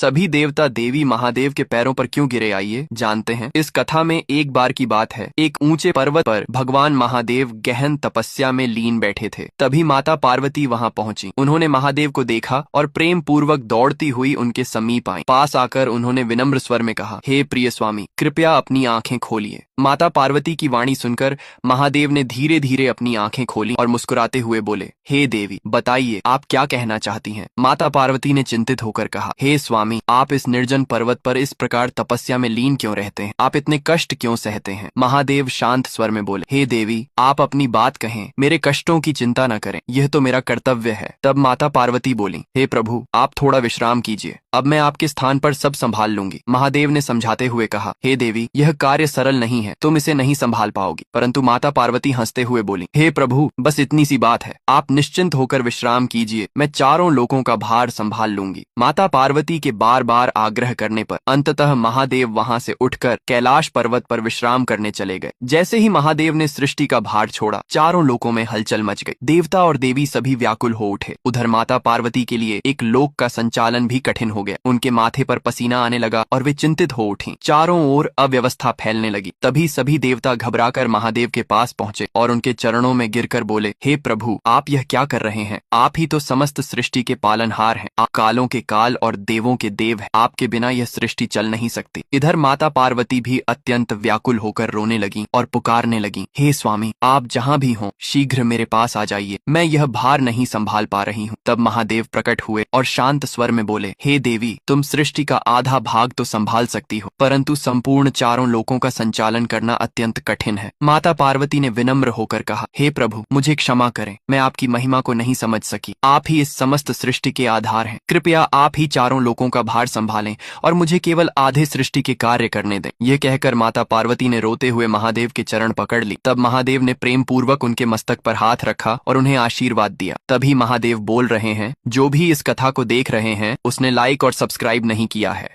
सभी देवता देवी महादेव के पैरों पर क्यों गिरे, आइए जानते हैं। इस कथा में एक बार की बात है, एक ऊंचे पर्वत पर भगवान महादेव गहन तपस्या में लीन बैठे थे। तभी माता पार्वती वहां पहुंची। उन्होंने महादेव को देखा और प्रेम पूर्वक दौड़ती हुई उनके समीप आई। पास आकर उन्होंने विनम्र स्वर में कहा, हे प्रिय स्वामी, कृपया अपनी आंखें खोलिए। माता पार्वती की वाणी सुनकर महादेव ने धीरे धीरे अपनी आंखें खोली और मुस्कुराते हुए बोले, हे देवी, बताइए आप क्या कहना चाहती हैं। माता पार्वती ने चिंतित होकर कहा, हे स्वामी, आप इस निर्जन पर्वत पर इस प्रकार तपस्या में लीन क्यों रहते हैं? आप इतने कष्ट क्यों सहते हैं? महादेव शांत स्वर में बोले, हे देवी, आप अपनी बात कहें, मेरे कष्टों की चिंता न करें, यह तो मेरा कर्तव्य है। तब माता पार्वती बोली, हे प्रभु, आप थोड़ा विश्राम कीजिए, अब मैं आपके स्थान पर सब संभाल लूंगी। महादेव ने समझाते हुए कहा, हे देवी, यह कार्य सरल नहीं है, तुम इसे नहीं संभाल पाओगी। परंतु माता पार्वती हंसते हुए बोली, हे प्रभु, बस इतनी सी बात है, आप निश्चिंत होकर विश्राम कीजिए, मैं चारों लोगों का भार संभाल लूंगी। माता पार्वती के बार बार आग्रह करने पर अंततः महादेव वहां से उठकर कैलाश पर्वत पर विश्राम करने चले गए। जैसे ही महादेव ने सृष्टि का भार छोड़ा, चारों लोकों में हलचल मच गई। देवता और देवी सभी व्याकुल हो उठे। उधर माता पार्वती के लिए एक लोक का संचालन भी कठिन हो गया। उनके माथे पर पसीना आने लगा और वे चिंतित हो उठी। चारों ओर अव्यवस्था फैलने लगी। तभी सभी देवता घबराकर महादेव के पास पहुंचे और उनके चरणों में गिरकर बोले, हे प्रभु, आप यह क्या कर रहे हैं? आप ही तो समस्त सृष्टि के पालनहार हैं, आप कालों के काल और देवों के देव हैं, आपके बिना यह सृष्टि चल नहीं सकती। इधर माता पार्वती भी अत्यंत व्याकुल होकर रोने लगी और पुकारने लगी, हे स्वामी, आप जहाँ भी हों, शीघ्र मेरे पास आ जाइए, मैं यह भार नहीं संभाल पा रही हूँ। तब महादेव प्रकट हुए और शांत स्वर में बोले, हे देवी, तुम सृष्टि का आधा भाग तो संभाल सकती हो, परंतु संपूर्ण चारों लोकों का संचालन करना अत्यंत कठिन है। माता पार्वती ने विनम्र होकर कहा, हे प्रभु, मुझे क्षमा करें, मैं आपकी महिमा को नहीं समझ सकी। आप ही इस समस्त सृष्टि के आधार हैं, कृपया आप ही चारों लोकों का भार संभालें और मुझे केवल आधे सृष्टि के कार्य करने दें। यह कहकर माता पार्वती ने रोते हुए महादेव के चरण पकड़ ली। तब महादेव ने प्रेम पूर्वक उनके मस्तक पर हाथ रखा और उन्हें आशीर्वाद दिया। तभी महादेव बोल रहे हैं, जो भी इस कथा को देख रहे हैं, उसने लाइक और सब्सक्राइब नहीं किया है,